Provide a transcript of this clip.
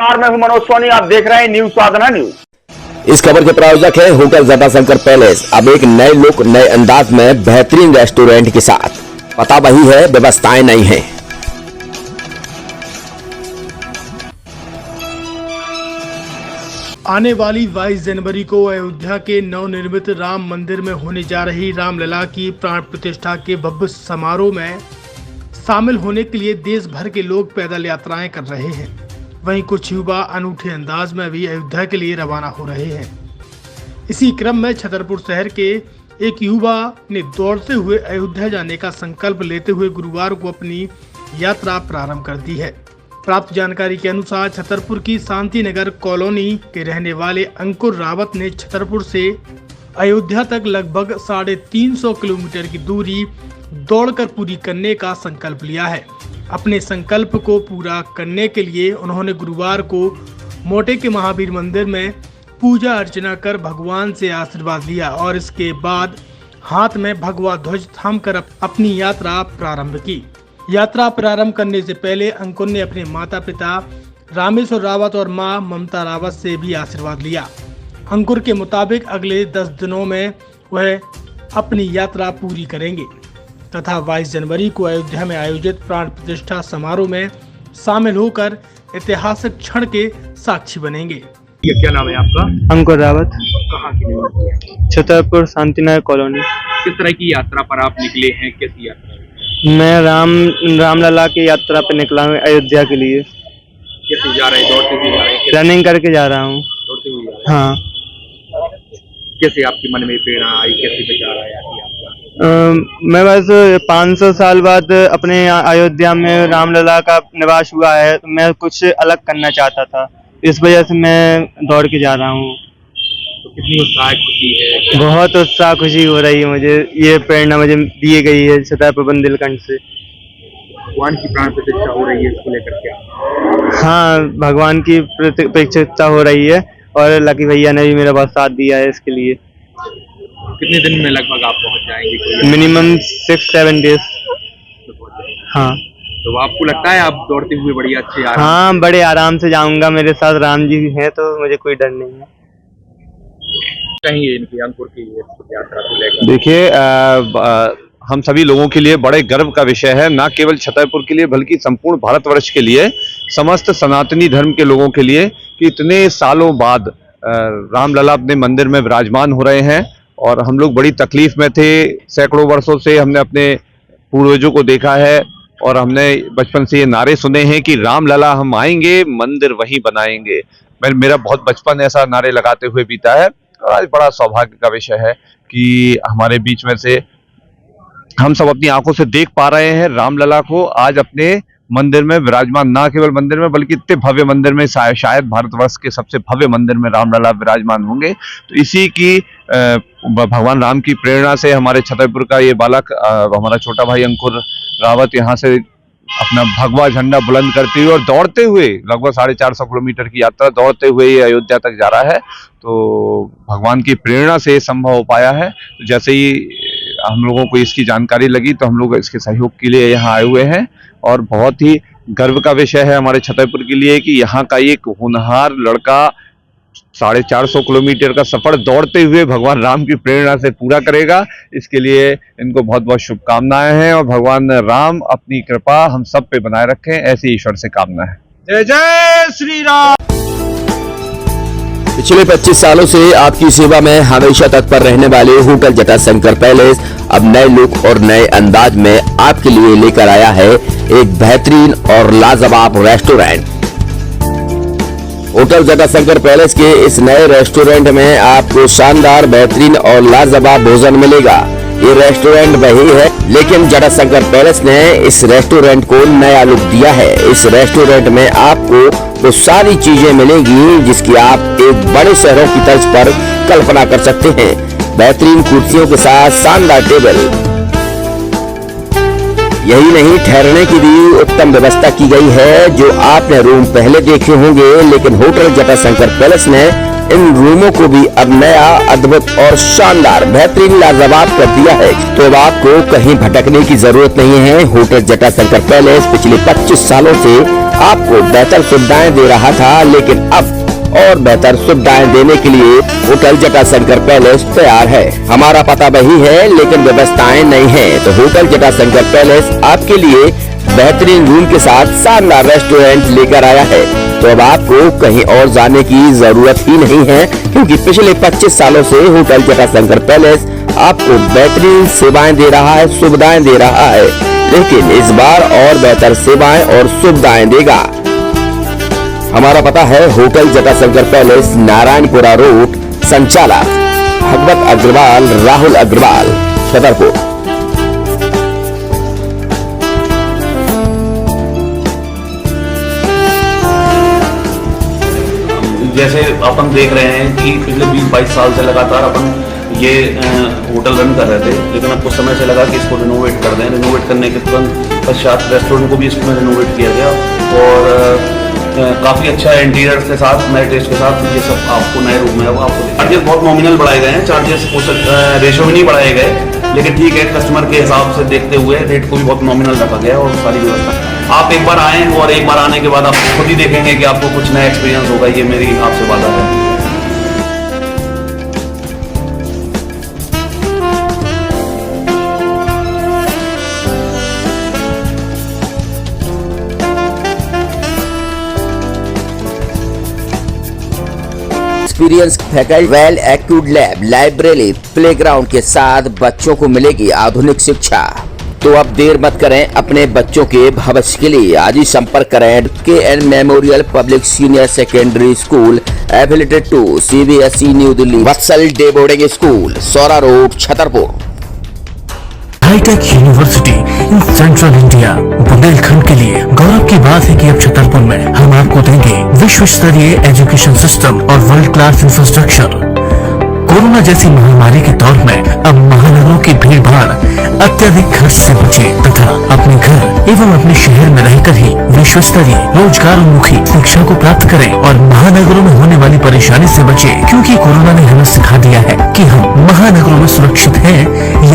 नमस्कार, मैं हूं मनोज सोनी। आप देख रहे हैं न्यूज साधना न्यूज। इस खबर के प्रायोजक है होटल जटाशंकर पैलेस। अब एक नए लुक, नए अंदाज में बेहतरीन रेस्टोरेंट के साथ। पता वही है, व्यवस्थाएं नहीं हैं। आने वाली 22 जनवरी को अयोध्या के नवनिर्मित राम मंदिर में होने जा रही रामलला की प्राण प्रतिष्ठा के भव्य समारोह में शामिल होने के लिए देश भर के लोग पैदल यात्राएं कर रहे हैं। वहीं कुछ युवा अनूठे अंदाज में भी अयोध्या के लिए रवाना हो रहे हैं। इसी क्रम में छतरपुर शहर के एक युवा ने दौड़ते हुए अयोध्या जाने का संकल्प लेते हुए गुरुवार को अपनी यात्रा प्रारंभ कर दी है। प्राप्त जानकारी के अनुसार छतरपुर की शांति नगर कॉलोनी के रहने वाले अंकुर रावत ने छतरपुर से अयोध्या तक लगभग 350 किलोमीटर की दूरी दौड़कर पूरी करने का संकल्प लिया है। अपने संकल्प को पूरा करने के लिए उन्होंने गुरुवार को मोटे के महावीर मंदिर में पूजा अर्चना कर भगवान से आशीर्वाद लिया और इसके बाद हाथ में भगवा ध्वज थामकर अपनी यात्रा प्रारंभ की। यात्रा प्रारंभ करने से पहले अंकुर ने अपने माता पिता रामेश्वर रावत और मां ममता रावत से भी आशीर्वाद लिया। अंकुर के मुताबिक अगले 10 दिनों में वह अपनी यात्रा पूरी करेंगे तथा 22 जनवरी को अयोध्या में आयोजित प्राण प्रतिष्ठा समारोह में शामिल होकर ऐतिहासिक क्षण के साक्षी बनेंगे। क्या नाम है आपका? अंकुर रावत। कहाँ की निवासी हैं? छतरपुर शांतिनगर कॉलोनी। किस तरह की यात्रा पर आप निकले हैं? कैसी यात्रा? मैं रामलला की यात्रा पे निकला हूँ अयोध्या के लिए। कैसे जा रहे हैं? दौड़ते हुए जा रहे हैं? रनिंग करके जा रहा हूँ। दौड़ते हुए जा रहे हैं? हाँ। कैसे आपके मन में प्रेरणा आई? कैसे विचार आया कि आपका? मैं बस 500 साल बाद अपने अयोध्या में रामलला का निवास हुआ है, तो मैं कुछ अलग करना चाहता था, इस वजह से मैं दौड़ के जा रहा हूँ। तो कितनी उत्साह खुशी है? बहुत उत्साह खुशी हो रही है मुझे। ये प्रेरणा मुझे दी गई है छतरपुर बुंदेलखंड से। भगवान की प्राण प्रतिष्ठा हो रही है, इसको लेकर क्या? हाँ, भगवान की प्रतिष्ठा हो रही है और लकी भैया ने भी मेरा बहुत साथ दिया है इसके लिए। कितने दिन में लगभग आप पहुंच जाएंगे? Minimum 6-7 days. हाँ। तो आपको लगता है आप दौड़ते हुए बढ़िया अच्छे आराम? हाँ, बड़े आराम से जाऊंगा। मेरे साथ राम जी हैं तो मुझे कोई डर नहीं है। कहीं इनकी अंकुर की यात्रा को लेकर? देखिए, हम सभी लोगों के लिए बड़े गर्व का विषय है, ना केवल छतरपुर के लिए बल्कि संपूर्ण भारतवर्ष के लिए, समस्त सनातनी धर्म के लोगों के लिए, कि इतने सालों बाद रामलला अपने मंदिर में विराजमान हो रहे हैं। और हम लोग बड़ी तकलीफ में थे। सैकड़ों वर्षों से हमने अपने पूर्वजों को देखा है और हमने बचपन से ये नारे सुने हैं कि रामलला हम आएंगे, मंदिर वहीं बनाएंगे। मेरा बहुत बचपन ऐसा नारे लगाते हुए बीता है और आज बड़ा सौभाग्य का विषय है कि हमारे बीच में से हम सब अपनी आंखों से देख पा रहे हैं रामलला को आज अपने मंदिर में विराजमान। ना केवल मंदिर में बल्कि इतने भव्य मंदिर में, शायद भारतवर्ष के सबसे भव्य मंदिर में रामलला विराजमान होंगे। तो इसी की भगवान राम की प्रेरणा से हमारे छतरपुर का ये बालक, हमारा छोटा भाई अंकुर रावत, यहाँ से अपना भगवा झंडा बुलंद करते हुए और दौड़ते हुए लगभग 450 किलोमीटर की यात्रा दौड़ते हुए ये अयोध्या तक जा रहा है। तो भगवान की प्रेरणा से ये संभव हो पाया है। तो जैसे ही हम लोगों को इसकी जानकारी लगी तो हम लोग इसके सहयोग के लिए यहाँ आए हुए हैं और बहुत ही गर्व का विषय है हमारे छतरपुर के लिए कि यहाँ का एक होनहार लड़का 450 किलोमीटर का सफर दौड़ते हुए भगवान राम की प्रेरणा से पूरा करेगा। इसके लिए इनको बहुत बहुत शुभकामनाएं हैं और भगवान राम अपनी कृपा हम सब पे बनाए रखें, ऐसी ईश्वर से कामना है। जय जय श्री राम। पिछले 25 सालों से आपकी सेवा में हमेशा तत्पर रहने वाले होटल जटाशंकर पैलेस अब नए लुक और नए अंदाज में आपके लिए लेकर आया है एक बेहतरीन और लाजवाब रेस्टोरेंट। होटल जटाशंकर पैलेस के इस नए रेस्टोरेंट में आपको शानदार, बेहतरीन और लाजवाब भोजन मिलेगा। ये रेस्टोरेंट वही है, लेकिन जटाशंकर पैलेस ने इस रेस्टोरेंट को नया लुक दिया है। इस रेस्टोरेंट में आपको वो सारी चीजें मिलेंगी जिसकी आप एक बड़े शहरों की तर्ज पर कल्पना कर सकते हैं। बेहतरीन कुर्सियों के साथ शानदार टेबल, यही नहीं, ठहरने की भी उत्तम व्यवस्था की गई है। जो आपने रूम पहले देखे होंगे, लेकिन होटल जटाशंकर पैलेस ने इन रूमों को भी अब नया, अद्भुत और शानदार, बेहतरीन, लाजवाब कर दिया है। तो अब आपको कहीं भटकने की जरूरत नहीं है। होटल जटाशंकर पैलेस पिछले 25 सालों से आपको बेहतर सुविधाएं दे रहा था, लेकिन अब और बेहतर सुविधाएं देने के लिए होटल जटाशंकर पैलेस तैयार है। हमारा पता वही है, लेकिन व्यवस्थाएं नहीं है। तो होटल जटाशंकर पैलेस आपके लिए बेहतरीन रूम के साथ शानदार रेस्टोरेंट लेकर आया है। तो अब आपको कहीं और जाने की जरूरत ही नहीं है, क्योंकि पिछले 25 सालों से होटल जटाशंकर पैलेस आपको बेहतरीन सेवाएं दे रहा है, सुविधाएं दे रहा है, लेकिन इस बार और बेहतर सेवाएं और सुविधाएं देगा। हमारा पता है hotel Jatashankar palace, Narayanpura road, संचालक भगवत अग्रवाल, राहुल अग्रवाल, छतरपुर। जैसे अपन देख रहे हैं कि पिछले 20-22 साल से लगातार अपन ये होटल रन कर रहे थे, लेकिन अब कुछ समय से लगा कि इसको रिनोवेट कर दें। रिनोवेट करने के तुरंत पश्चात रेस्टोरेंट को भी इसमें रिनोवेट किया गया और काफ़ी अच्छा इंटीरियर के साथ, नए टेस्ट के साथ ये सब आपको नए रूम है वो आपको। चार्जेस बहुत नॉमिनल बढ़ाए गए हैं, चार्जेस रेशो में नहीं बढ़ाए गए, लेकिन ठीक है, कस्टमर के हिसाब से देखते हुए रेट को भी बहुत नॉमिनल रखा गया है और सारी व्यवस्था। आप एक बार आएँ और एक बार आने के बाद आप खुद ही देखेंगे कि आपको कुछ नया एक्सपीरियंस होगा। ये मेरी आपसे वादा है। Experience faculty, well accrued lab, library, playground के साथ बच्चों को मिलेगी आधुनिक शिक्षा। तो अब देर मत करें, अपने बच्चों के भविष्य के लिए आज ही संपर्क करें KN memorial public senior secondary school, affiliated to CBSE new Delhi, Vatsal day boarding school, Saura road, Chhatarpur. Hi-tech university in central India, Bundelkhand के लिए गौरव की बात है कि अब छतरपुर में हम आपको देंगे विश्व स्तरीय एजुकेशन सिस्टम और वर्ल्ड क्लास इंफ्रास्ट्रक्चर। कोरोना जैसी महामारी के दौर में अब महानगरों की भीड़ भाड़, अत्यधिक खर्च से बचे तथा अपने घर एवं अपने शहर में रहकर ही विश्व स्तरीय रोजगारोन्मुखी शिक्षा को प्राप्त करें और महानगरों में होने वाली परेशानी से बचे, क्योंकि कोरोना ने हमें सिखा दिया है कि हम महानगरों में सुरक्षित हैं या